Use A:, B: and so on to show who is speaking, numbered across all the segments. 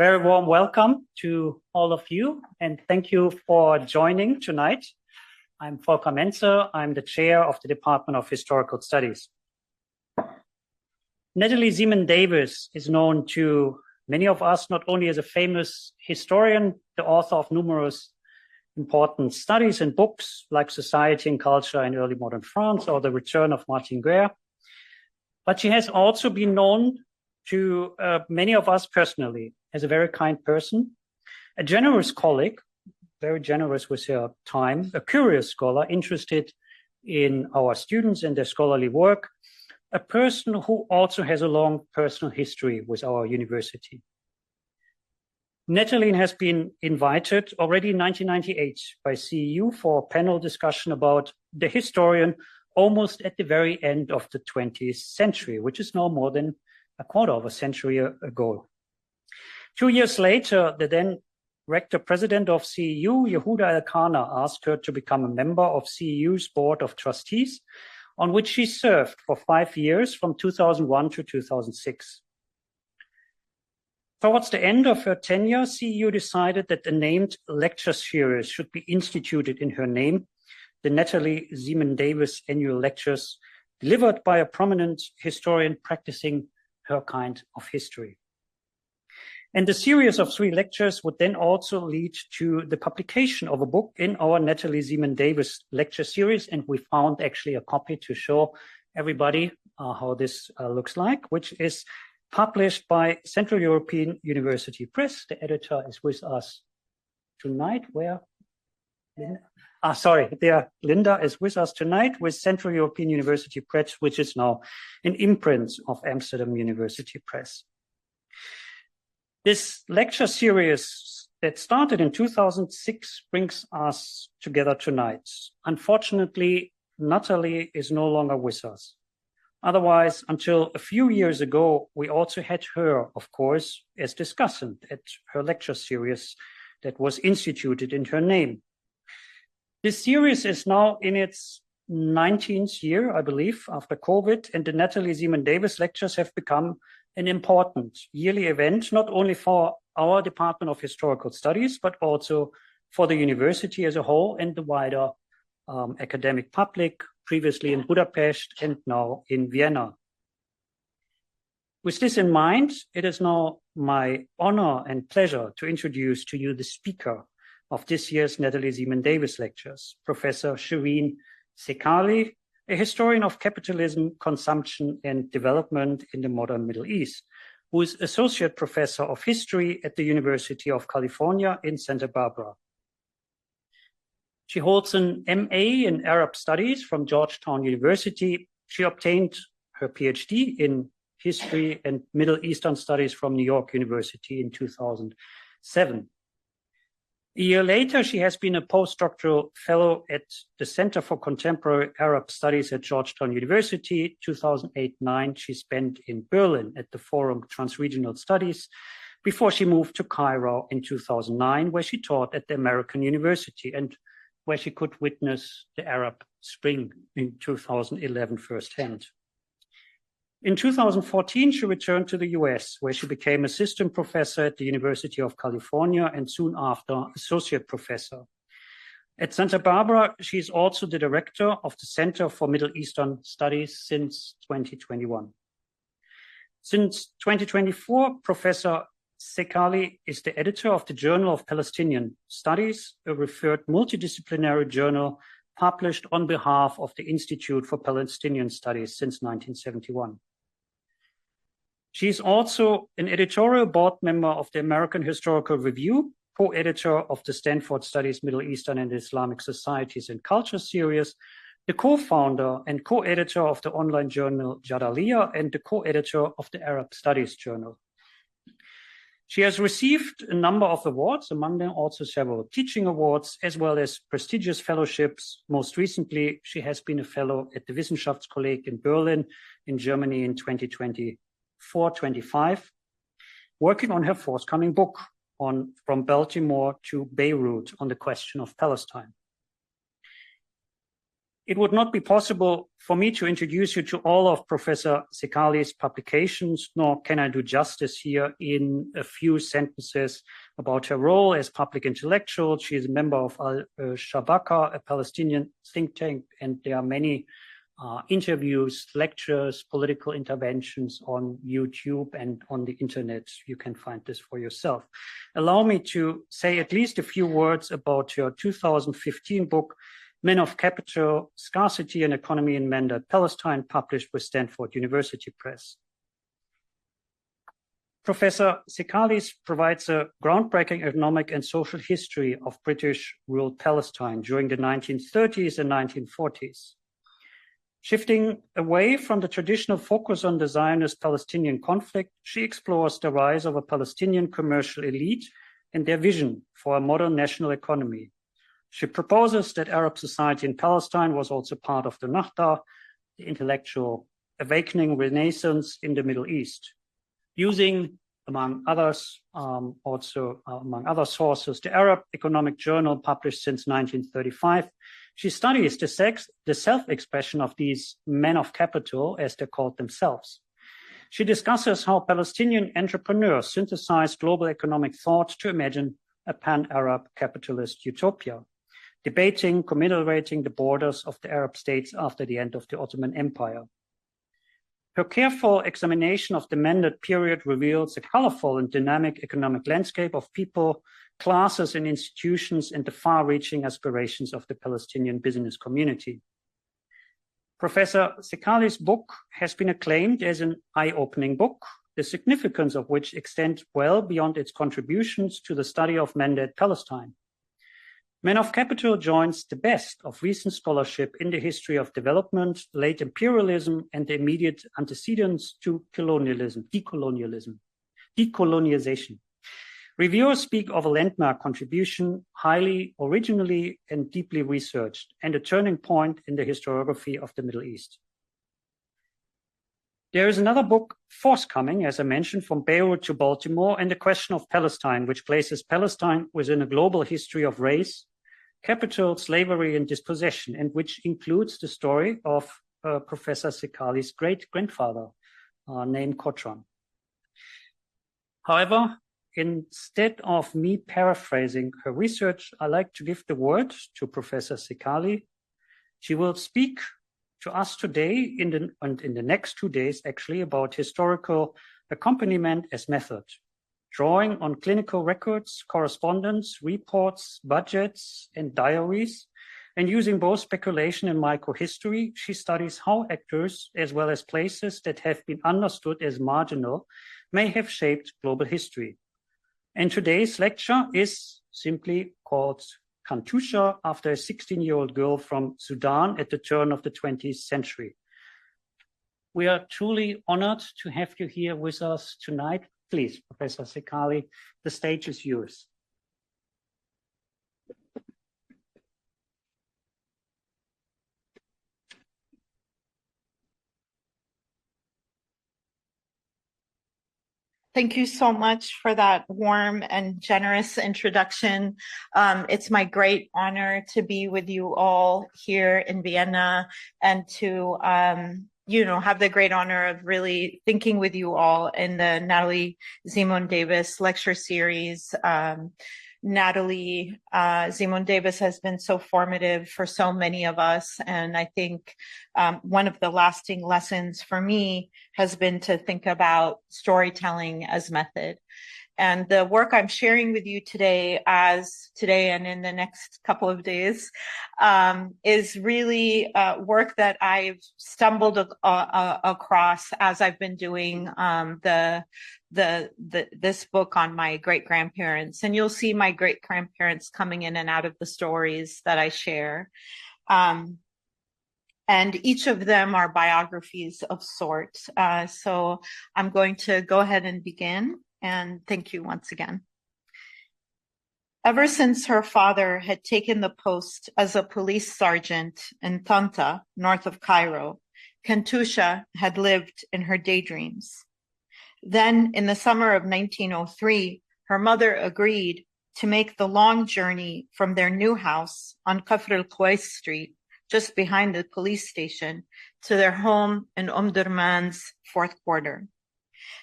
A: Very warm welcome to all of you, and thank you for joining tonight. I'm Volker Menzer. I'm the chair of the Department of Historical Studies. Natalie Zemon Davis is known to many of us not only as a famous historian, the author of numerous important studies and books like Society and Culture in Early Modern France or The Return of Martin Guerre, but she has also been known to many of us personally as a very kind person, a generous colleague, very generous with her time, a curious scholar interested in our students and their scholarly work, a person who also has a long personal history with our university. Natalie has been invited already in 1998 by CEU for a panel discussion about the historian almost at the very end of the 20th century, which is now more than a quarter of a century ago. 2 years later, the then rector president of CEU, Yehuda El-Kana, asked her to become a member of CEU's board of trustees, on which she served for 5 years from 2001 to 2006. Towards the end of her tenure, CEU decided that the named lecture series should be instituted in her name, the Natalie Zemon Davis Annual Lectures, delivered by a prominent historian practicing her kind of history. And the series of 3 lectures would then also lead to the publication of a book in our Natalie Zemon Davis lecture series. And we found actually a copy to show everybody how this looks like, which is published by Central European University Press. The editor is with us tonight. Where? Linda is with us tonight with Central European University Press, which is now an imprint of Amsterdam University Press. This lecture series that started in 2006 brings us together tonight. Unfortunately, Natalie is no longer with us. Otherwise, until a few years ago, we also had her, of course, as discussant at her lecture series that was instituted in her name. This series is now in its 19th year, I believe, after COVID, and the Natalie Zemon Davis lectures have become an important yearly event, not only for our Department of Historical Studies, but also for the university as a whole and the wider academic public, previously in Budapest and now in Vienna. With this in mind, it is now my honor and pleasure to introduce to you the speaker of this year's Natalie Zemon Davis Lectures, Professor Shireen Sekali, a historian of capitalism, consumption, and development in the modern Middle East, who is Associate Professor of History at the University of California in Santa Barbara. She holds an MA in Arab Studies from Georgetown University. She obtained her PhD in History and Middle Eastern Studies from New York University in 2007. A year later, she has been a postdoctoral fellow at the Center for Contemporary Arab Studies at Georgetown University. 2008-09, she spent in Berlin at the Forum Transregional Studies before she moved to Cairo in 2009, where she taught at the American University and where she could witness the Arab Spring in 2011 firsthand. In 2014, she returned to the US, where she became assistant professor at the University of California and soon after associate professor. At Santa Barbara, she is also the director of the Center for Middle Eastern Studies since 2021. Since 2024, Professor Sekali is the editor of the Journal of Palestinian Studies, a referred multidisciplinary journal published on behalf of the Institute for Palestinian Studies since 1971. She is also an editorial board member of the American Historical Review, co-editor of the Stanford Studies Middle Eastern and Islamic Societies and Culture series, the co-founder and co-editor of the online journal Jadaliyya, and the co-editor of the Arab Studies Journal. She has received a number of awards, among them also several teaching awards, as well as prestigious fellowships. Most recently, she has been a fellow at the Wissenschaftskolleg in Berlin in Germany in 2024-25, working on her forthcoming book on From Baltimore to Beirut on the question of Palestine. It would not be possible for me to introduce you to all of Professor Sekali's publications, nor can I do justice here in a few sentences about her role as public intellectual. She is a member of Al-Shabaka, a Palestinian think tank, and there are many interviews, lectures, political interventions on YouTube and on the internet. You can find this for yourself. Allow me to say at least a few words about your 2015 book, Men of Capital, Scarcity and Economy in Mandated Palestine, published with Stanford University Press. Professor Sekali provides a groundbreaking economic and social history of British ruled Palestine during the 1930s and 1940s. Shifting away from the traditional focus on the Zionist-Palestinian conflict, she explores the rise of a Palestinian commercial elite and their vision for a modern national economy. She proposes that Arab society in Palestine was also part of the Nahda, the intellectual awakening renaissance in the Middle East. Using, among others, among other sources, the Arab Economic Journal published since 1935, she studies the self-expression of these men of capital, as they're called themselves. She discusses how Palestinian entrepreneurs synthesized global economic thought to imagine a pan-Arab capitalist utopia, debating, commemorating the borders of the Arab states after the end of the Ottoman Empire. Her careful examination of the Mandate period reveals a colorful and dynamic economic landscape of people, classes, and institutions, and the far-reaching aspirations of the Palestinian business community. Professor Sekali's book has been acclaimed as an eye-opening book, the significance of which extends well beyond its contributions to the study of Mandate Palestine. Men of Capital joins the best of recent scholarship in the history of development, late imperialism, and the immediate antecedents to decolonialization. Reviewers speak of a landmark contribution, highly originally and deeply researched, and a turning point in the historiography of the Middle East. There is another book forthcoming, as I mentioned, From Beirut to Baltimore, and the question of Palestine, which places Palestine within a global history of race, capital, slavery, and dispossession, and which includes the story of Professor Sekali's great-grandfather, named Kotran. However, instead of me paraphrasing her research, I like to give the word to Professor Sekali. She will speak to us today and in the next 2 days, actually, about historical accompaniment as method, drawing on clinical records, correspondence, reports, budgets, and diaries, and using both speculation and microhistory. She studies how actors, as well as places that have been understood as marginal, may have shaped global history. And today's lecture is simply called Kantousha, after a 16-year-old girl from Sudan at the turn of the 20th century. We are truly honored to have you here with us tonight. Please, Professor Sekali, the stage is yours.
B: Thank you so much for that warm and generous introduction. It's my great honor to be with you all here in Vienna and to, have the great honor of really thinking with you all in the Natalie Zemon Davis lecture series. Natalie Zemon Davis has been so formative for so many of us. And I think one of the lasting lessons for me has been to think about storytelling as method. And the work I'm sharing with you today and in the next couple of days is really work that I've stumbled across as I've been doing this book on my great-grandparents. And you'll see my great-grandparents coming in and out of the stories that I share. And each of them are biographies of sorts. So I'm going to go ahead and begin. And thank you once again. Ever since her father had taken the post as a police sergeant in Tanta, north of Cairo, Kantousha had lived in her daydreams. Then, in the summer of 1903, her mother agreed to make the long journey from their new house on Kafr al-Quais Street just behind the police station, to their home in Omdurman's fourth quarter.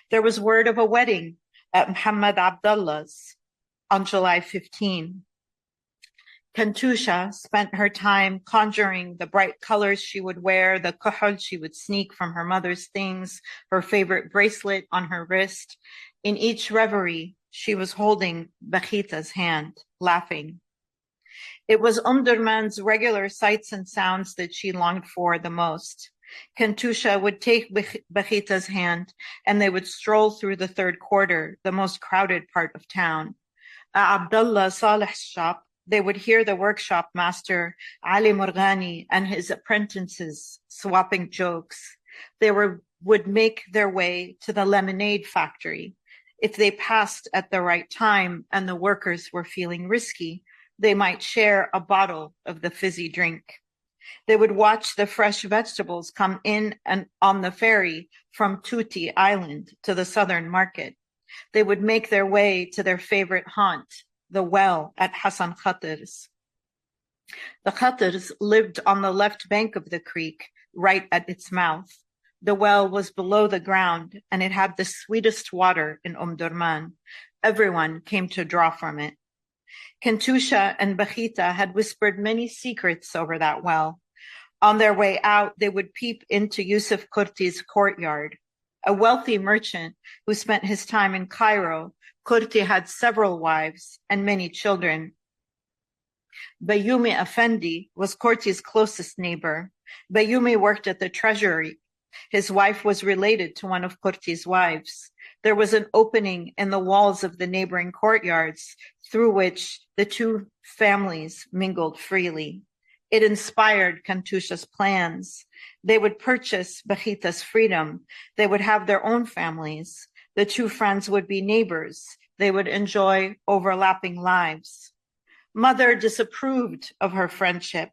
B: There was word of a wedding at Muhammad Abdullah's on July 15. Kantousha spent her time conjuring the bright colors she would wear, the kuhul she would sneak from her mother's things, her favorite bracelet on her wrist. In each reverie, she was holding Bakhita's hand, laughing. It was Omdurman's regular sights and sounds that she longed for the most. Kantousha would take Bakhita's hand, and they would stroll through the third quarter, the most crowded part of town. At Abdullah Saleh's shop, they would hear the workshop master, Ali Morghani, and his apprentices swapping jokes. They would make their way to the lemonade factory. If they passed at the right time and the workers were feeling risky, they might share a bottle of the fizzy drink. They would watch the fresh vegetables come in and on the ferry from Tuti Island to the southern market. They would make their way to their favorite haunt, the well at Hassan Khatir's. The Khatirs lived on the left bank of the creek, right at its mouth. The well was below the ground, and it had the sweetest water in Omdurman. Everyone came to draw from it. Kantousha and Bakhita had whispered many secrets over that well. On their way out, they would peep into Yusuf Kurti's courtyard. A wealthy merchant who spent his time in Cairo, Kurti had several wives and many children. Bayoumi Effendi was Kurti's closest neighbor. Bayoumi worked at the treasury. His wife was related to one of Kurti's wives. There was an opening in the walls of the neighboring courtyards through which the two families mingled freely. It inspired Kantousha's plans. They would purchase Bakhita's freedom. They would have their own families. The two friends would be neighbors. They would enjoy overlapping lives. Mother disapproved of her friendship.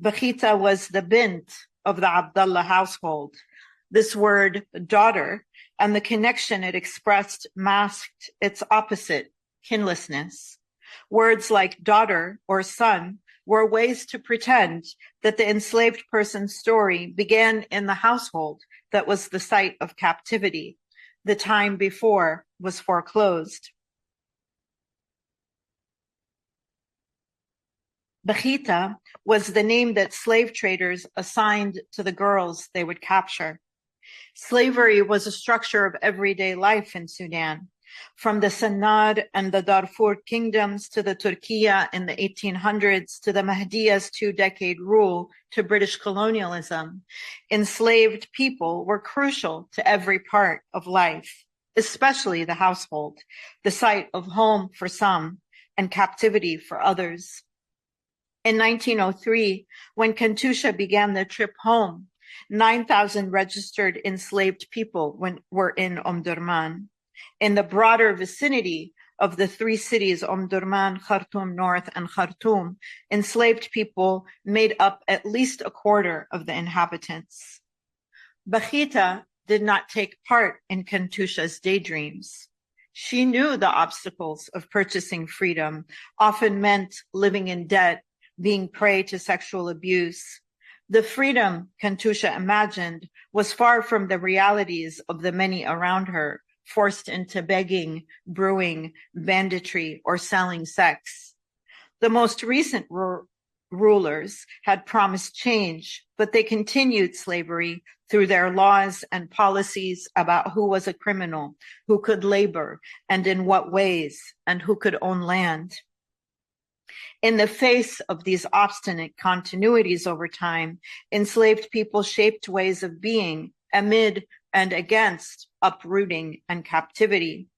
B: Bakhita was the bint of the Abdullah household. This word, daughter, and the connection it expressed masked its opposite, kinlessness. Words like daughter or son were ways to pretend that the enslaved person's story began in the household that was the site of captivity. The time before was foreclosed. Bakhita was the name that slave traders assigned to the girls they would capture. Slavery was a structure of everyday life in Sudan. From the Sanad and the Darfur kingdoms to the Turkiya in the 1800s to the Mahdiya's 2-decade rule to British colonialism, enslaved people were crucial to every part of life, especially the household, the site of home for some and captivity for others. In 1903, when Kantousha began the trip home, 9,000 registered enslaved people were in Omdurman. In the broader vicinity of the three cities, Omdurman, Khartoum North, and Khartoum, enslaved people made up at least a quarter of the inhabitants. Bakhita did not take part in Kantousha's daydreams. She knew the obstacles of purchasing freedom often meant living in debt, being prey to sexual abuse. The freedom Kantousha imagined was far from the realities of the many around her, forced into begging, brewing, banditry, or selling sex. The most recent rulers had promised change, but they continued slavery through their laws and policies about who was a criminal, who could labor, and in what ways, and who could own land. In the face of these obstinate continuities over time, enslaved people shaped ways of being amid and against uprooting and captivity.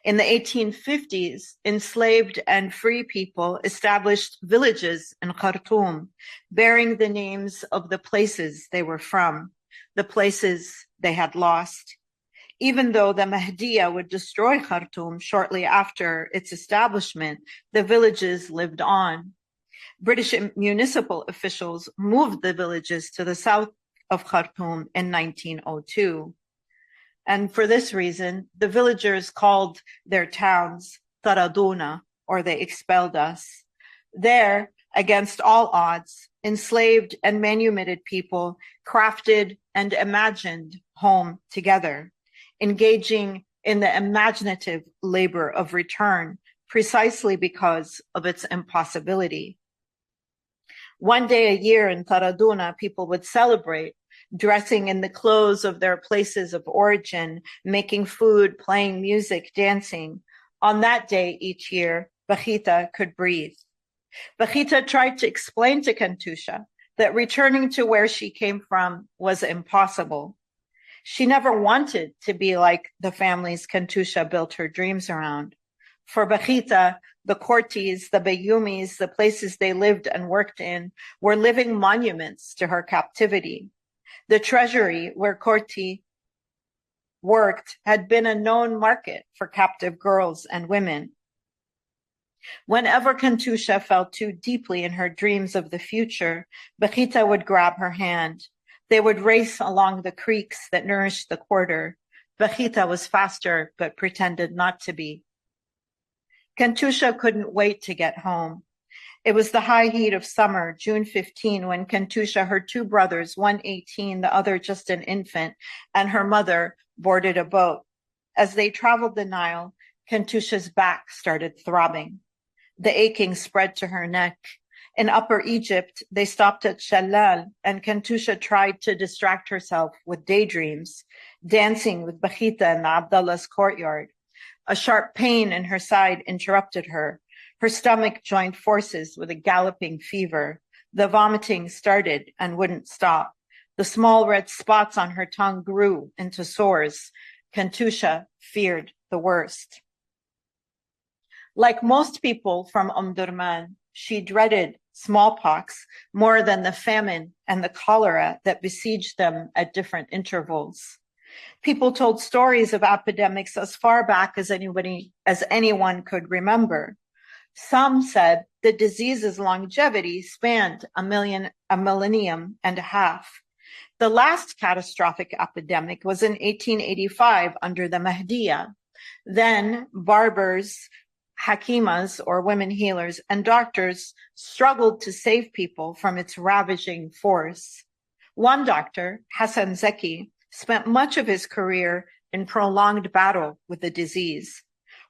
B: In the 1850s, enslaved and free people established villages in Khartoum, bearing the names of the places they were from, the places they had lost. Even though the Mahdiya would destroy Khartoum shortly after its establishment, the villages lived on. British municipal officials moved the villages to the south of Khartoum in 1902. And for this reason, the villagers called their towns Taraduna, or they expelled us. There, against all odds, enslaved and manumitted people crafted and imagined home together, engaging in the imaginative labor of return precisely because of its impossibility. One day a year in Taraduna, people would celebrate, dressing in the clothes of their places of origin, making food, playing music, dancing. On that day each year, Bajita could breathe. Bajita tried to explain to Kantousha that returning to where she came from was impossible. She never wanted to be like the families Kantousha built her dreams around. For Bajita, the Cortis, the Bayumis, the places they lived and worked in were living monuments to her captivity. The treasury where Corti worked had been a known market for captive girls and women. Whenever Kantousha fell too deeply in her dreams of the future, Bajita would grab her hand. They would race along the creeks that nourished the quarter. Bajita was faster, but pretended not to be. Kantousha couldn't wait to get home. It was the high heat of summer, June 15, when Kantousha, her two brothers, one 18, the other just an infant, and her mother boarded a boat. As they traveled the Nile, Kantousha's back started throbbing. The aching spread to her neck. In Upper Egypt, they stopped at Shallal, and Kantousha tried to distract herself with daydreams, dancing with Bajita in the Abdullah's courtyard. A sharp pain in her side interrupted her. Her stomach joined forces with a galloping fever. The vomiting started and wouldn't stop. The small red spots on her tongue grew into sores. Kantousha feared the worst. Like most people from Omdurman, she dreaded smallpox more than the famine and the cholera that besieged them at different intervals. People told stories of epidemics as far back as anyone could remember. Some said the disease's longevity spanned a millennium and a half. The last catastrophic epidemic was in 1885 under the Mahdiya. Then barbers, hakimas, or women healers, and doctors struggled to save people from its ravaging force. One doctor, Hassan Zeki, spent much of his career in prolonged battle with the disease.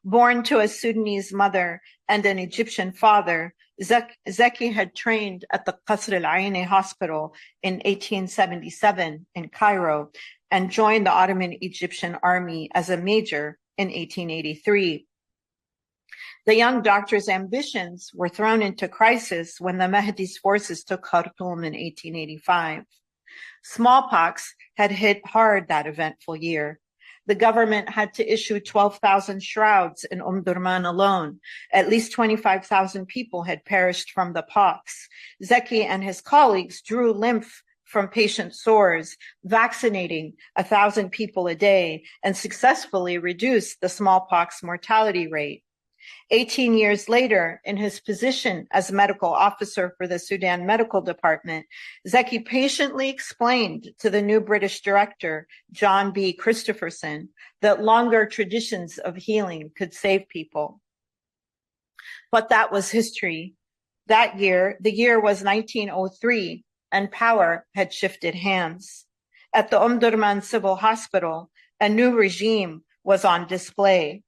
B: Born to a Sudanese mother and an Egyptian father, Zeki had trained at the Qasr al-Aini hospital in 1877 in Cairo and joined the Ottoman Egyptian army as a major in 1883. The young doctor's ambitions were thrown into crisis when the Mahdi's forces took Khartoum in 1885. Smallpox had hit hard that eventful year. The government had to issue 12,000 shrouds in Omdurman alone. At least 25,000 people had perished from the pox. Zeki and his colleagues drew lymph from patient sores, vaccinating 1,000 people a day, and successfully reduced the smallpox mortality rate. 18 years later, in his position as medical officer for the Sudan Medical Department, Zeki patiently explained to the new British director, John B. Christopherson, that longer traditions of healing could save people. But that was history. That year, the year was 1903, and power had shifted hands. At the Omdurman Civil Hospital, a new regime was on display.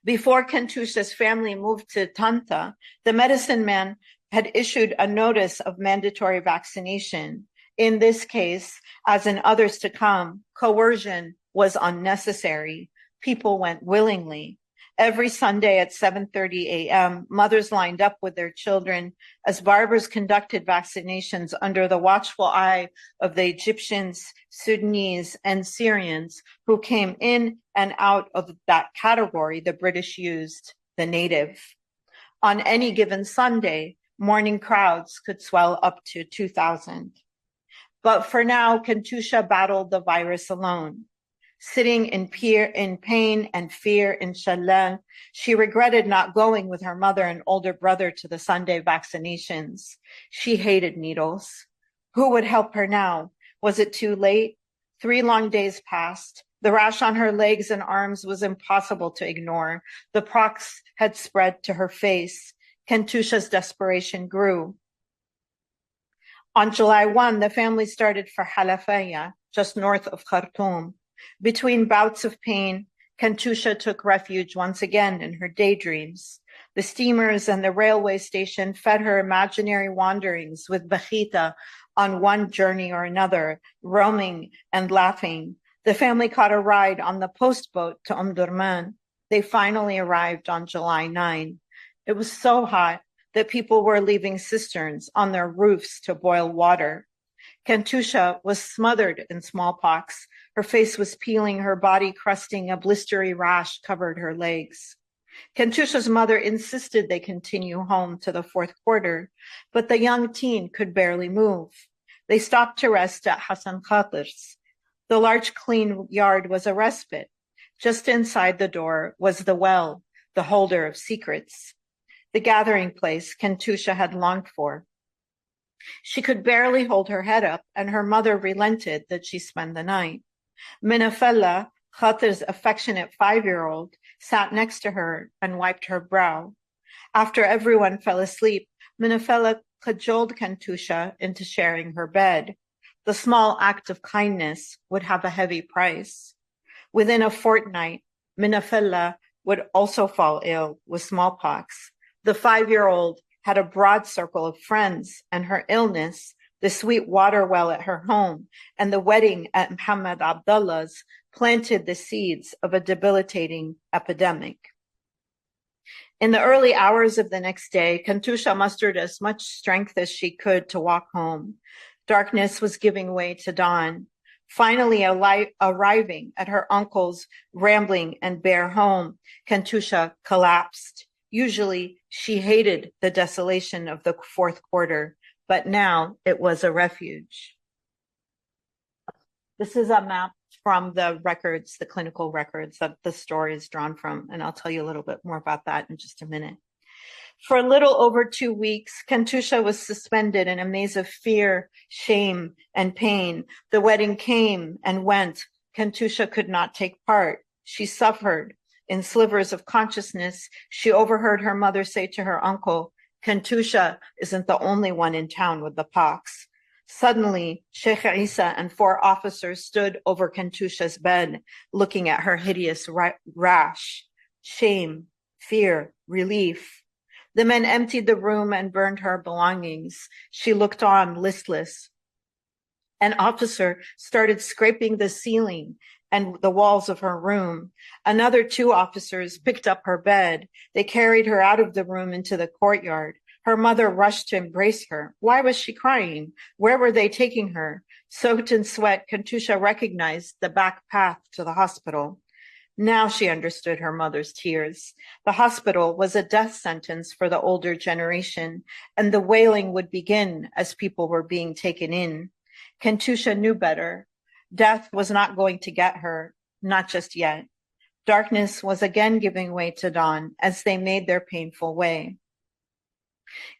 B: Before Kantousha's family moved to Tanta, the medicine man had issued a notice of mandatory vaccination. In this case, as in others to come, coercion was unnecessary. People went willingly. Every Sunday at 7:30 a.m., mothers lined up with their children as barbers conducted vaccinations under the watchful eye of the Egyptians, Sudanese, and Syrians who came in and out of that category the British used, the native. On any given Sunday, morning crowds could swell up to 2,000. But for now, Kantousha battled the virus alone. Sitting in pain and fear in Shallal, she regretted not going with her mother and older brother to the Sunday vaccinations. She hated needles. Who would help her now? Was it too late? 3 long days passed. The rash on her legs and arms was impossible to ignore. The pox had spread to her face. Kantousha's desperation grew. On July 1, the family started for Halafaya, just north of Khartoum. Between bouts of pain, Kantousha took refuge once again in her daydreams. The steamers and the railway station fed her imaginary wanderings with Bakhita on one journey or another, roaming and laughing. The family caught a ride on the post boat to Omdurman. They finally arrived on July 9. It was so hot that people were leaving cisterns on their roofs to boil water. Kantousha was smothered in smallpox. Her face was peeling, her body crusting, a blistery rash covered her legs. Kantousha's mother insisted they continue home to the fourth quarter, but the young teen could barely move. They stopped to rest at Hassan Khatir's. The large clean yard was a respite. Just inside the door was the well, the holder of secrets, the gathering place Kantousha had longed for. She could barely hold her head up, and her mother relented that she spend the night. Minafella, Khatir's affectionate 5-year-old, sat next to her and wiped her brow. After everyone fell asleep, Minafella cajoled Kantousha into sharing her bed. The small act of kindness would have a heavy price. Within a fortnight, Minafella would also fall ill with smallpox. The 5-year-old had a broad circle of friends, and her illness, the sweet water well at her home, and the wedding at Muhammad Abdullah's planted the seeds of a debilitating epidemic. In the early hours of the next day, Kantousha mustered as much strength as she could to walk home. Darkness was giving way to dawn. Finally arriving at her uncle's rambling and bare home, Kantousha collapsed. Usually, she hated the desolation of the fourth quarter, but now it was a refuge. This is a map from the records, the clinical records that the story is drawn from, and I'll tell you a little bit more about that in just a minute. For a little over 2 weeks, Kantousha was suspended in a maze of fear, shame, and pain. The wedding came and went. Kantousha could not take part. She suffered. In slivers of consciousness, she overheard her mother say to her uncle, "Kantousha isn't the only one in town with the pox." Suddenly, Sheikh Isa and 4 officers stood over Kantousha's bed, looking at her hideous rash. Shame, fear, relief. The men emptied the room and burned her belongings. She looked on, listless. An officer started scraping the ceiling and the walls of her room. Another 2 officers picked up her bed. They carried her out of the room into the courtyard. Her mother rushed to embrace her. Why was she crying? Where were they taking her? Soaked in sweat, Kantousha recognized the back path to the hospital. Now she understood her mother's tears. The hospital was a death sentence for the older generation, and the wailing would begin as people were being taken in. Kantousha knew better. Death was not going to get her, not just yet. Darkness was again giving way to dawn as they made their painful way.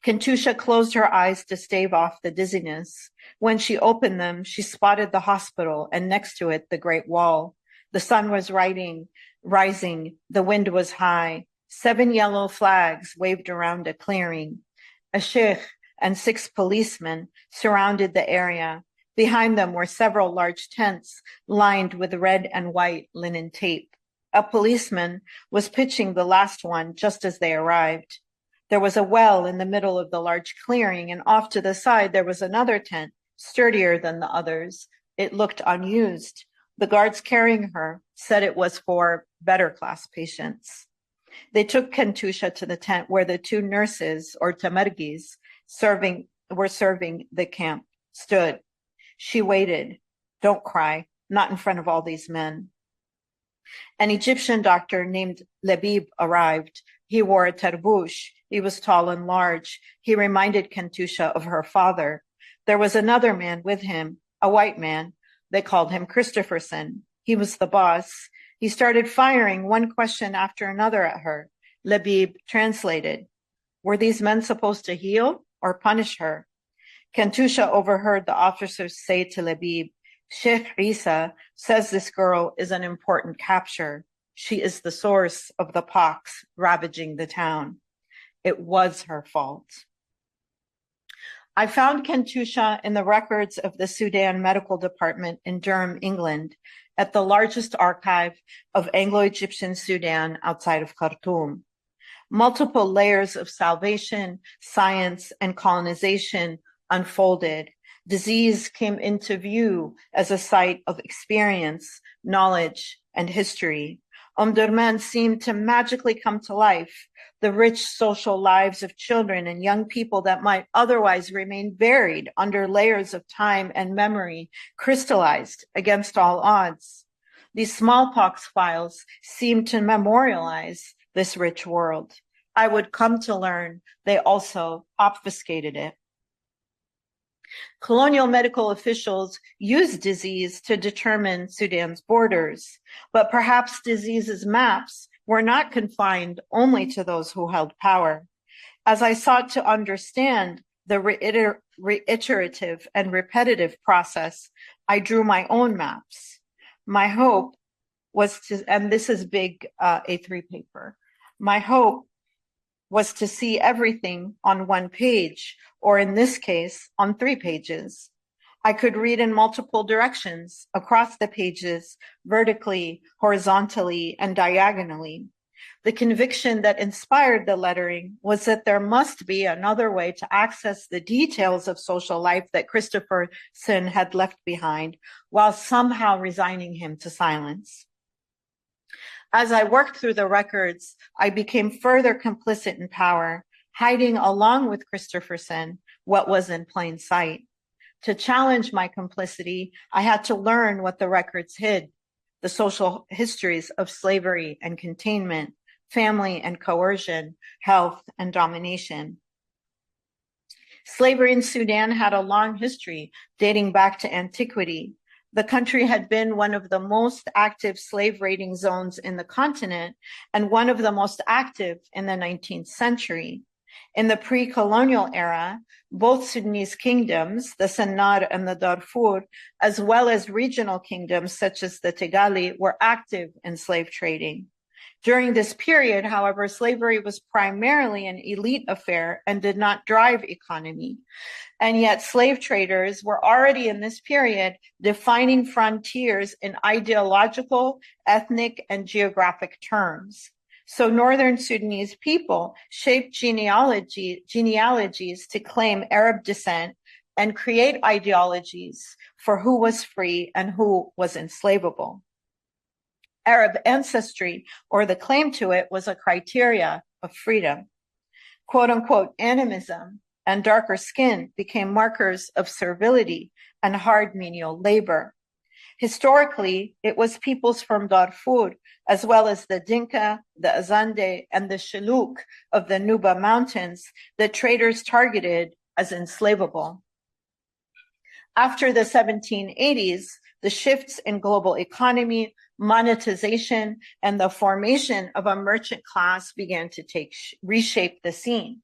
B: Kantousha closed her eyes to stave off the dizziness. When she opened them, she spotted the hospital and next to it the Great Wall. The sun was rising, the wind was high. 7 yellow flags waved around a clearing. A sheikh and 6 policemen surrounded the area. Behind them were several large tents lined with red and white linen tape. A policeman was pitching the last one just as they arrived. There was a well in the middle of the large clearing, and off to the side there was another tent, sturdier than the others. It looked unused. The guards carrying her said it was for better class patients. They took Kantousha to the tent where the 2 nurses, or tamargis, were serving the camp, stood. She waited. Don't cry, not in front of all these men. An Egyptian doctor named Labib arrived. He wore a tarbush. He was tall and large. He reminded Kantousha of her father. There was another man with him, a white man. They called him Christopherson. He was the boss. He started firing one question after another at her. Labib translated. Were these men supposed to heal or punish her? Kantousha overheard the officers say to Labib, Sheikh Isa says this girl is an important capture. She is the source of the pox ravaging the town. It was her fault. I found Kantousha in the records of the Sudan Medical Department in Durham, England, at the largest archive of Anglo-Egyptian Sudan outside of Khartoum. Multiple layers of salvation, science, and colonization unfolded. Disease came into view as a site of experience, knowledge, and history. Omdurman seemed to magically come to life, the rich social lives of children and young people that might otherwise remain buried under layers of time and memory, crystallized against all odds. These smallpox files seemed to memorialize this rich world. I would come to learn they also obfuscated it. Colonial medical officials used disease to determine Sudan's borders, but perhaps disease's maps were not confined only to those who held power. As I sought to understand the reiterative and repetitive process, I drew my own maps. My hope was to, and this is big A3 paper, my hope was to see everything on one page, or in this case, on 3 pages. I could read in multiple directions across the pages, vertically, horizontally, and diagonally. The conviction that inspired the lettering was that there must be another way to access the details of social life that Christopherson had left behind, while somehow resigning him to silence. As I worked through the records, I became further complicit in power, hiding along with Christopherson what was in plain sight. To challenge my complicity, I had to learn what the records hid, the social histories of slavery and containment, family and coercion, health and domination. Slavery in Sudan had a long history dating back to antiquity. The country had been one of the most active slave raiding zones in the continent and one of the most active in the 19th century. In the pre-colonial era, both Sudanese kingdoms, the Sennar and the Darfur, as well as regional kingdoms such as the Tegali, were active in slave trading. During this period, however, slavery was primarily an elite affair and did not drive economy. And yet slave traders were already in this period defining frontiers in ideological, ethnic, and geographic terms. So Northern Sudanese people shaped genealogies to claim Arab descent and create ideologies for who was free and who was enslavable. Arab ancestry, or the claim to it, was a criteria of freedom. Quote unquote animism and darker skin became markers of servility and hard menial labor. Historically, it was peoples from Darfur, as well as the Dinka, the Azande, and the Shilluk of the Nuba Mountains that traders targeted as enslavable. After the 1780s, the shifts in global economy, monetization, and the formation of a merchant class began to reshape the scene.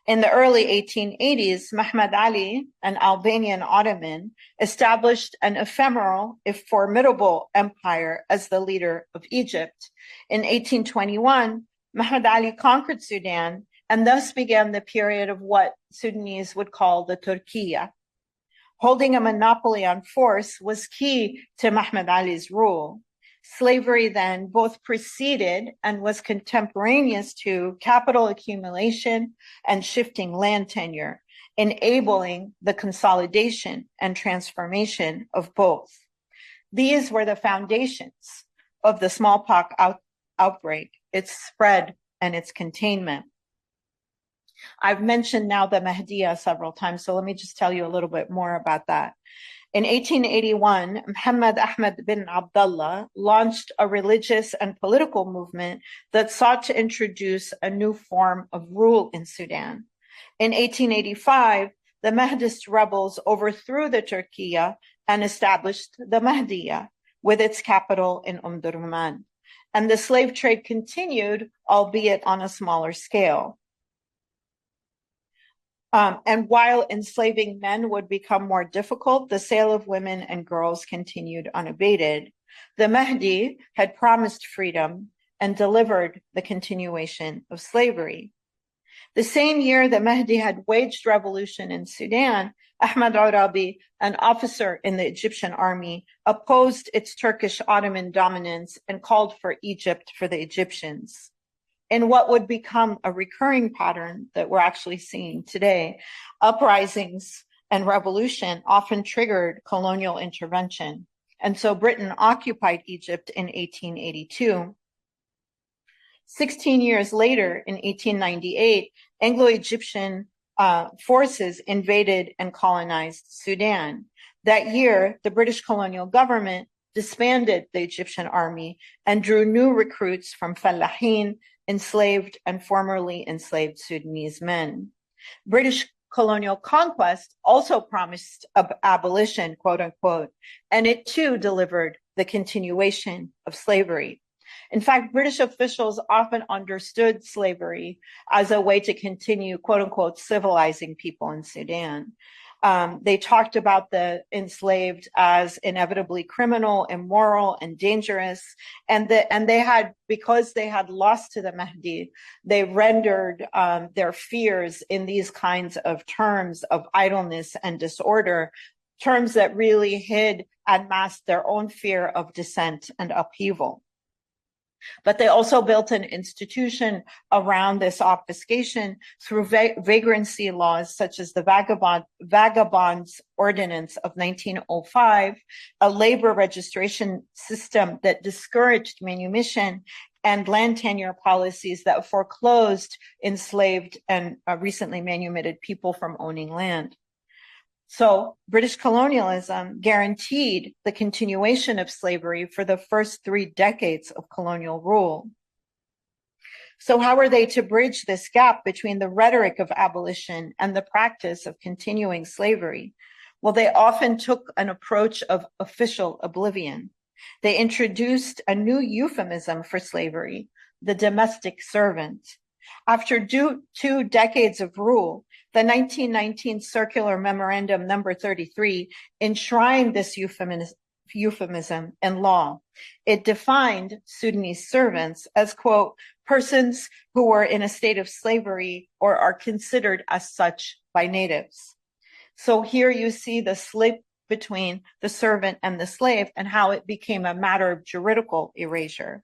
B: In the early 1880s, Muhammad Ali, an Albanian Ottoman, established an ephemeral, if formidable, empire as the leader of Egypt. In 1821, Muhammad Ali conquered Sudan and thus began the period of what Sudanese would call the Turkiya. Holding a monopoly on force was key to Muhammad Ali's rule. Slavery then both preceded and was contemporaneous to capital accumulation and shifting land tenure, enabling the consolidation and transformation of both. These were the foundations of the smallpox outbreak, its spread and its containment. I've mentioned now the Mahdiya several times, so let me just tell you a little bit more about that. In 1881, Muhammad Ahmed bin Abdullah launched a religious and political movement that sought to introduce a new form of rule in Sudan. In 1885, the Mahdist rebels overthrew the Turkiya and established the Mahdiya, with its capital in Omdurman. And the slave trade continued, albeit on a smaller scale. And while enslaving men would become more difficult, the sale of women and girls continued unabated. The Mahdi had promised freedom and delivered the continuation of slavery. The same year the Mahdi had waged revolution in Sudan, Ahmad Urabi, an officer in the Egyptian army, opposed its Turkish Ottoman dominance and called for Egypt for the Egyptians. In what would become a recurring pattern that we're actually seeing today, uprisings and revolution often triggered colonial intervention. And so Britain occupied Egypt in 1882. 16 years later, in 1898, Anglo-Egyptian forces invaded and colonized Sudan. That year, the British colonial government disbanded the Egyptian army and drew new recruits from Fallahin, enslaved and formerly enslaved Sudanese men. British colonial conquest also promised abolition, quote unquote, and it too delivered the continuation of slavery. In fact, British officials often understood slavery as a way to continue, quote unquote, civilizing people in Sudan. They talked about the enslaved as inevitably criminal, immoral, and dangerous. And they had, because they had lost to the Mahdi, they rendered their fears in these kinds of terms of idleness and disorder, terms that really hid and masked their own fear of dissent and upheaval. But they also built an institution around this obfuscation through vagrancy laws such as the Vagabonds Ordinance of 1905, a labor registration system that discouraged manumission, and land tenure policies that foreclosed enslaved and recently manumitted people from owning land. So British colonialism guaranteed the continuation of slavery for the first 3 decades of colonial rule. So how are they to bridge this gap between the rhetoric of abolition and the practice of continuing slavery? Well, they often took an approach of official oblivion. They introduced a new euphemism for slavery, the domestic servant. After 2 decades of rule, the 1919 Circular Memorandum number 33 enshrined this euphemism in law. It defined Sudanese servants as, quote, persons who were in a state of slavery or are considered as such by natives. So here you see the slip between the servant and the slave and how it became a matter of juridical erasure.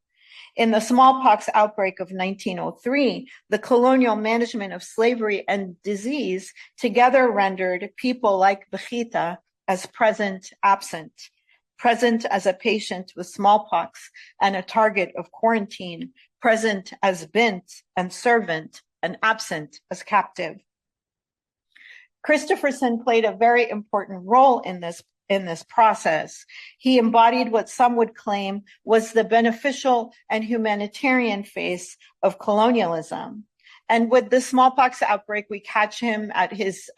B: In the smallpox outbreak of 1903, the colonial management of slavery and disease together rendered people like Bechita as present absent, present as a patient with smallpox and a target of quarantine, present as bint and servant, and absent as captive. Christopherson played a very important role in this process. He embodied what some would claim was the beneficial and humanitarian face of colonialism. And with the smallpox outbreak, we catch him at his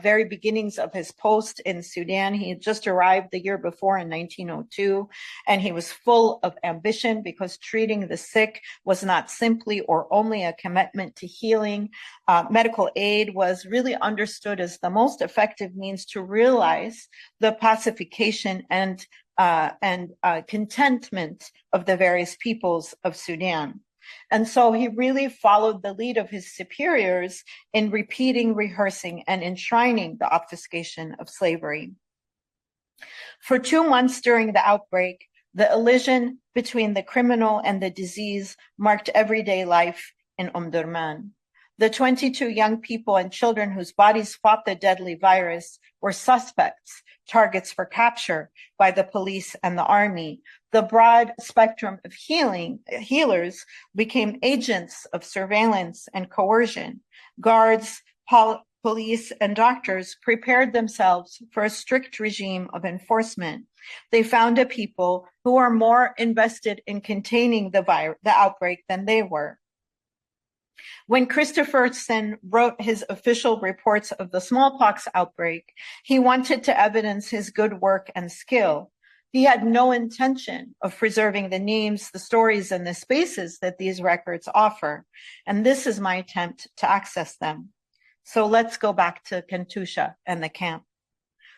B: very beginnings of his post in Sudan. He had just arrived the year before in 1902, and he was full of ambition because treating the sick was not simply or only a commitment to healing. Medical aid was really understood as the most effective means to realize the pacification and contentment of the various peoples of Sudan. And so he really followed the lead of his superiors in repeating, rehearsing, and enshrining the obfuscation of slavery. For 2 months during the outbreak, the elision between the criminal and the disease marked everyday life in Omdurman. The 22 young people and children whose bodies fought the deadly virus were suspects, targets for capture by the police and the army. The broad spectrum of healers became agents of surveillance and coercion. Guards, police, and doctors prepared themselves for a strict regime of enforcement. They found a people who were more invested in containing the outbreak than they were. When Christopherson wrote his official reports of the smallpox outbreak, he wanted to evidence his good work and skill. He had no intention of preserving the names, the stories, and the spaces that these records offer. And this is my attempt to access them. So let's go back to Kantousha and the camp.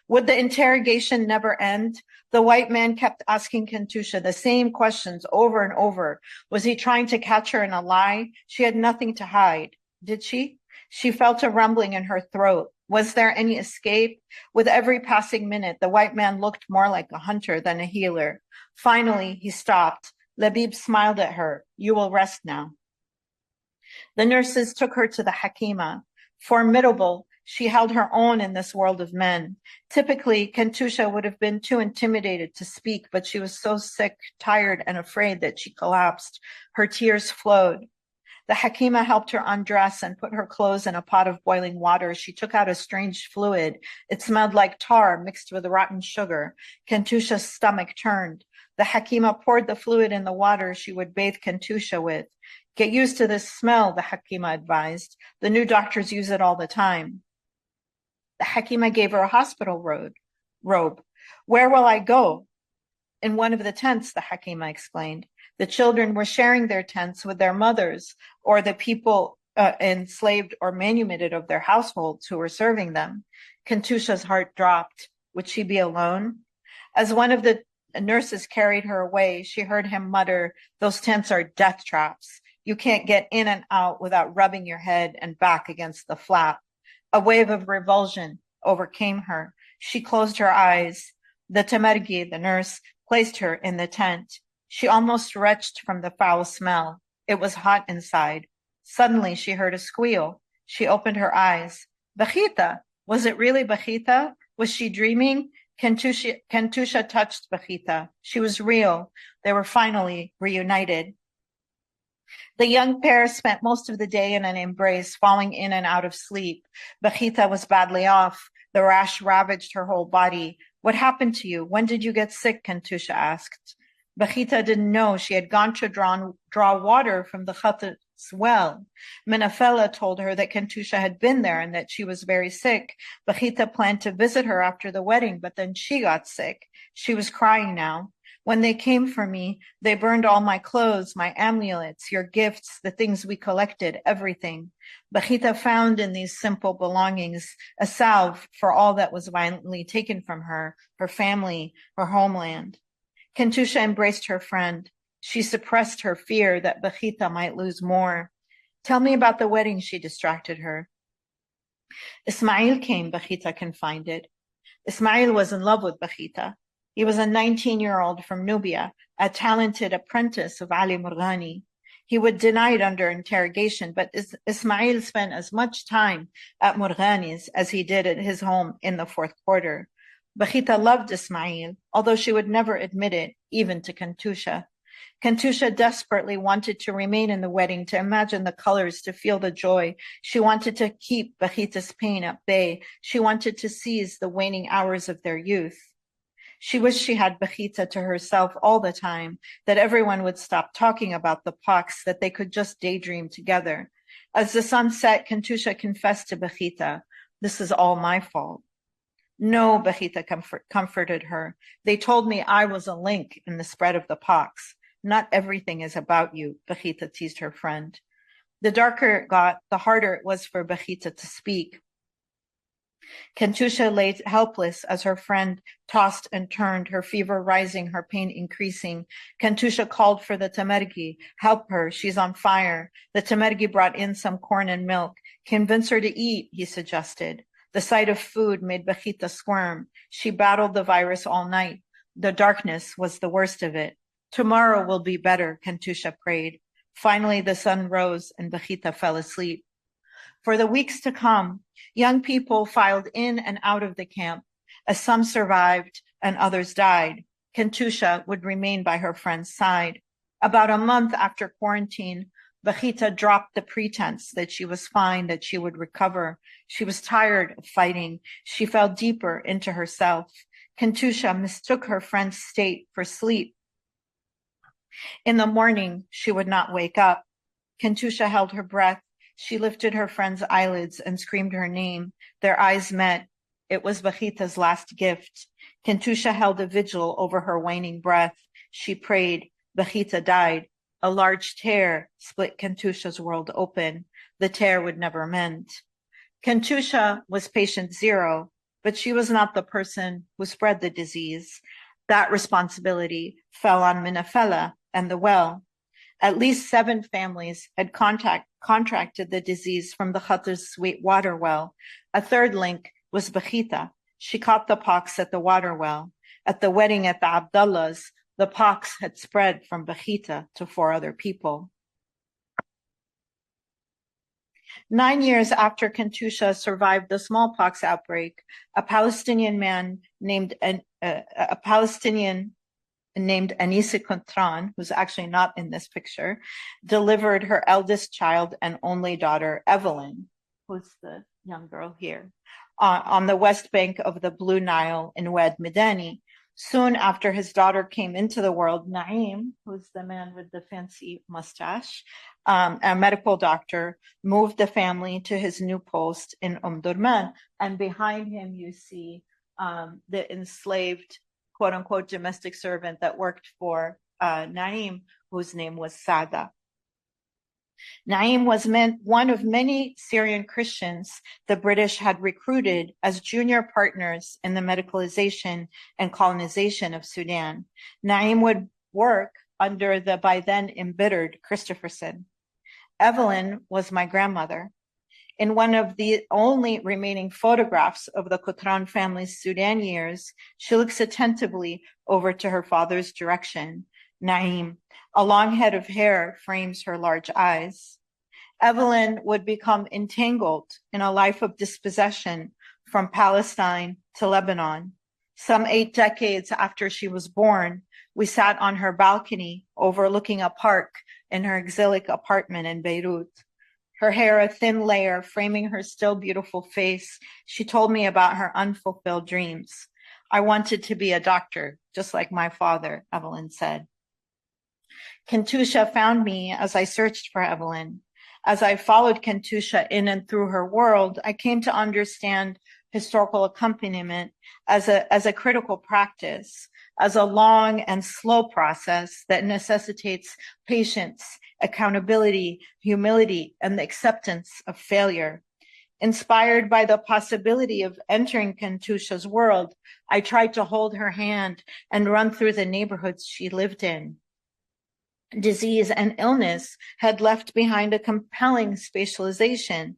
B: Would the interrogation never end? The white man kept asking Kantousha the same questions over and over. Was he trying to catch her in a lie? She had nothing to hide. Did she? She felt a rumbling in her throat. Was there any escape? With every passing minute, the white man looked more like a hunter than a healer. Finally, he stopped. Labib smiled at her. You will rest now. The nurses took her to the Hakima. Formidable, she held her own in this world of men. Typically, Kantousha would have been too intimidated to speak, but she was so sick, tired, and afraid that she collapsed. Her tears flowed. The Hakima helped her undress and put her clothes in a pot of boiling water. She took out a strange fluid. It smelled like tar mixed with rotten sugar. Kantousha's stomach turned. The Hakima poured the fluid in the water she would bathe Kantousha with. Get used to this smell, the Hakima advised. The new doctors use it all the time. The Hakima gave her a hospital robe. Where will I go? In one of the tents, the Hakima explained. The children were sharing their tents with their mothers or the people enslaved or manumitted of their households who were serving them. Kantousha's heart dropped. Would she be alone? As one of the nurses carried her away, she heard him mutter, those tents are death traps. You can't get in and out without rubbing your head and back against the flap. A wave of revulsion overcame her. She closed her eyes. The Tamergi, the nurse, placed her in the tent. She almost retched from the foul smell. It was hot inside. Suddenly she heard a squeal. She opened her eyes. Bajita! Was it really Bajita? Was she dreaming? Kantousha touched Bajita. She was real. They were finally reunited. The young pair spent most of the day in an embrace, falling in and out of sleep. Bajita was badly off. The rash ravaged her whole body. What happened to you? When did you get sick? Kantousha asked. Bajita didn't know. She had gone to draw water from the Khat's well. Menafella told her that Kantousha had been there and that she was very sick. Bajita planned to visit her after the wedding, but then she got sick. She was crying now. When they came for me, they burned all my clothes, my amulets, your gifts, the things we collected, everything. Bajita found in these simple belongings a salve for all that was violently taken from her, her family, her homeland. Kantousha embraced her friend. She suppressed her fear that Bajita might lose more. Tell me about the wedding, she distracted her. Ismail came, Bajita confided. Ismail was in love with Bajita. He was a 19-year-old from Nubia, a talented apprentice of Ali Morghani. He would deny it under interrogation, but Ismail spent as much time at Morghani's as he did at his home in the fourth quarter. Bajita loved Ismail, although she would never admit it, even to Kantousha. Kantousha desperately wanted to remain in the wedding, to imagine the colors, to feel the joy. She wanted to keep Bajita's pain at bay. She wanted to seize the waning hours of their youth. She wished she had Bajita to herself all the time, that everyone would stop talking about the pox, that they could just daydream together. As the sun set, Kantousha confessed to Bajita, this is all my fault. No, Bajita comforted her. They told me I was a link in the spread of the pox. Not everything is about you, Bajita teased her friend. The darker it got, the harder it was for Bajita to speak. Kantousha lay helpless as her friend tossed and turned, her fever rising, her pain increasing. Kantousha called for the Tamergi. Help her, she's on fire. The Tamergi brought in some corn and milk. Convince her to eat, he suggested. The sight of food made Bajita squirm. She battled the virus all night. The darkness was the worst of it. Tomorrow will be better, Kantousha prayed. Finally, the sun rose and Bajita fell asleep. For the weeks to come, young people filed in and out of the camp. As some survived and others died, Kantousha would remain by her friend's side. About a month after quarantine, Bajita dropped the pretense that she was fine, that she would recover. She was tired of fighting. She fell deeper into herself. Kantousha mistook her friend's state for sleep. In the morning, she would not wake up. Kantousha held her breath. She lifted her friend's eyelids and screamed her name. Their eyes met. It was Bajita's last gift. Kantousha held a vigil over her waning breath. She prayed. Bajita died. A large tear split Kantousha's world open. The tear would never mend. Kantousha was patient 0, but she was not the person who spread the disease. That responsibility fell on Minafela and the well. At least 7 families had contracted the disease from the Khartoum's sweet water well. A third link was Bakhita. She caught the pox at the water well. At the wedding at the Abdullahs, the pox had spread from Bakhita to 4 other people. 9 years after Kantousha survived the smallpox outbreak, a Palestinian named Anissa Contran, who's actually not in this picture, delivered her eldest child and only daughter, Evelyn, who's the young girl here, on the west bank of the Blue Nile in Wad Medani. Soon after his daughter came into the world, Naim, who's the man with the fancy mustache, a medical doctor, moved the family to his new post in Omdurman. And behind him, you see the enslaved, quote unquote, domestic servant that worked for Naim, whose name was Sada. Naim was one of many Syrian Christians the British had recruited as junior partners in the medicalization and colonization of Sudan. Naim would work under the by then embittered Christopherson. Evelyn was my grandmother. In one of the only remaining photographs of the Contran family's Sudan years, she looks attentively over to her father's direction. Naim, a long head of hair frames her large eyes. Evelyn would become entangled in a life of dispossession from Palestine to Lebanon. Some 8 decades after she was born, we sat on her balcony overlooking a park in her exilic apartment in Beirut. Her hair a thin layer framing her still beautiful face, she told me about her unfulfilled dreams. I wanted to be a doctor, just like my father, Evelyn said. Kantousha found me as I searched for Evelyn. As I followed Kantousha in and through her world, I came to understand historical accompaniment as a critical practice, as a long and slow process that necessitates patience, accountability, humility, and the acceptance of failure. Inspired by the possibility of entering Kantousha's world, I tried to hold her hand and run through the neighborhoods she lived in. Disease and illness had left behind a compelling spatialization.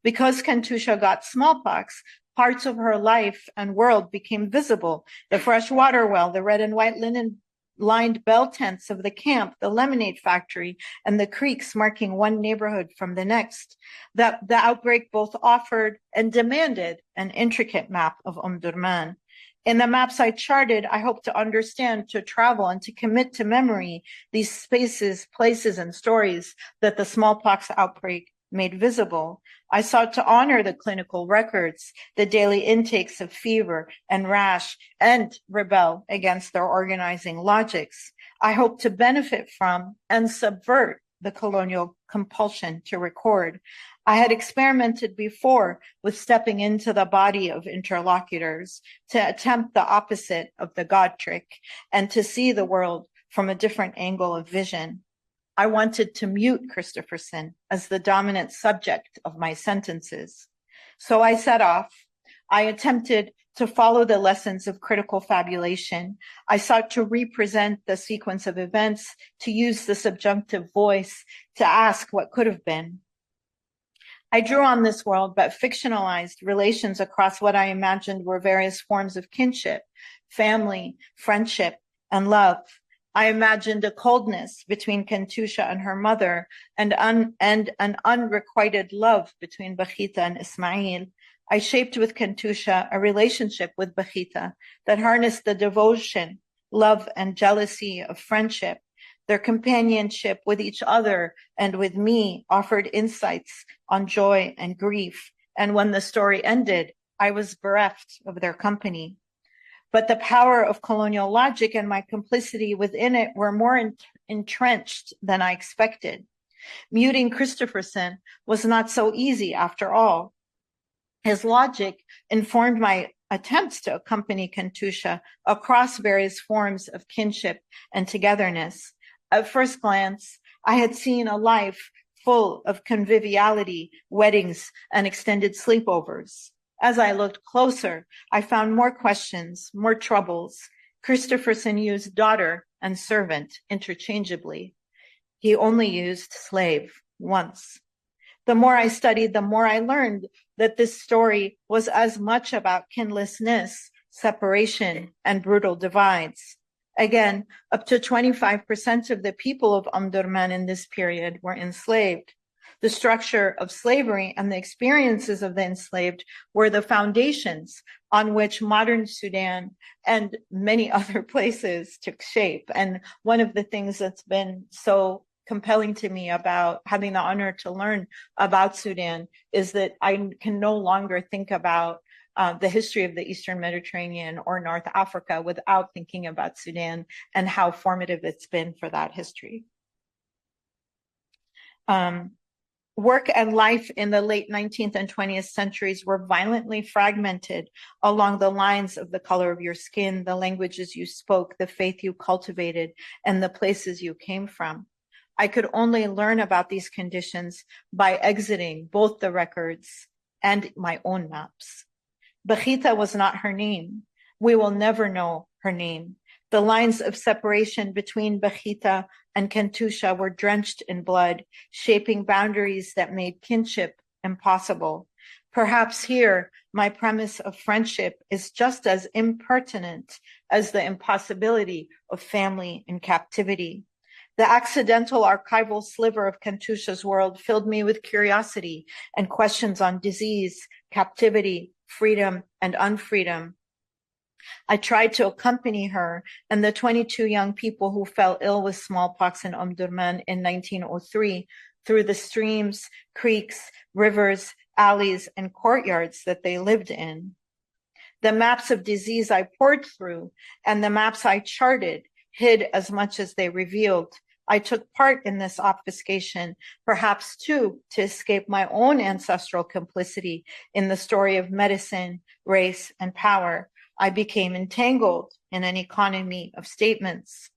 B: Because Kantousha got smallpox, parts of her life and world became visible. The fresh water well, the red and white linen lined bell tents of the camp, the lemonade factory, and the creeks marking one neighborhood from the next. The outbreak both offered and demanded an intricate map of Omdurman. In the maps I charted, I hope to understand, to travel, and to commit to memory these spaces, places, and stories that the smallpox outbreak made visible. I sought to honor the clinical records, the daily intakes of fever and rash, and rebel against their organizing logics. I hope to benefit from and subvert the colonial compulsion to record. I had experimented before with stepping into the body of interlocutors to attempt the opposite of the God trick and to see the world from a different angle of vision. I wanted to mute Christopherson as the dominant subject of my sentences. So I set off. I attempted to follow the lessons of critical fabulation. I sought to represent the sequence of events, to use the subjunctive voice, to ask what could have been. I drew on this world, but fictionalized relations across what I imagined were various forms of kinship, family, friendship, and love. I imagined a coldness between Kantousha and her mother and an unrequited love between Bakhita and Ismail. I shaped with Kantousha a relationship with Bakhita that harnessed the devotion, love, and jealousy of friendship. Their companionship with each other and with me offered insights on joy and grief. And when the story ended, I was bereft of their company. But the power of colonial logic and my complicity within it were more entrenched than I expected. Muting Christopherson was not so easy after all. His logic informed my attempts to accompany Kantousha across various forms of kinship and togetherness. At first glance, I had seen a life full of conviviality, weddings, and extended sleepovers. As I looked closer, I found more questions, more troubles. Christopherson used daughter and servant interchangeably. He only used slave once. The more I studied, the more I learned that this story was as much about kinlessness, separation, and brutal divides. Again, up to 25% of the people of Omdurman in this period were enslaved. The structure of slavery and the experiences of the enslaved were the foundations on which modern Sudan and many other places took shape. And one of the things that's been so compelling to me about having the honor to learn about Sudan is that I can no longer think about the history of the Eastern Mediterranean or North Africa without thinking about Sudan and how formative it's been for that history. Work and life in the late 19th and 20th centuries were violently fragmented along the lines of the color of your skin, the languages you spoke, the faith you cultivated, and the places you came from. I could only learn about these conditions by exiting both the records and my own maps. Bakhita was not her name. We will never know her name. The lines of separation between Bakhita and Kantousha were drenched in blood, shaping boundaries that made kinship impossible. Perhaps here, my premise of friendship is just as impertinent as the impossibility of family in captivity. The accidental archival sliver of Kantousha's world filled me with curiosity and questions on disease, captivity, freedom, and unfreedom. I tried to accompany her and the 22 young people who fell ill with smallpox in Omdurman in 1903 through the streams, creeks, rivers, alleys, and courtyards that they lived in. The maps of disease I poured through and the maps I charted hid as much as they revealed. I took part in this obfuscation, perhaps too, to escape my own ancestral complicity in the story of medicine, race, and power. I became entangled in an economy of statements.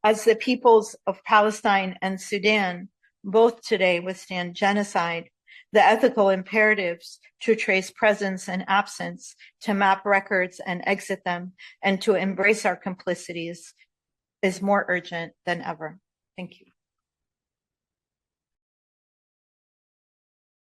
B: As the peoples of Palestine and Sudan both today withstand genocide, the ethical imperatives to trace presence and absence, to map records and exit them, and to embrace our complicities is more urgent than ever. Thank you.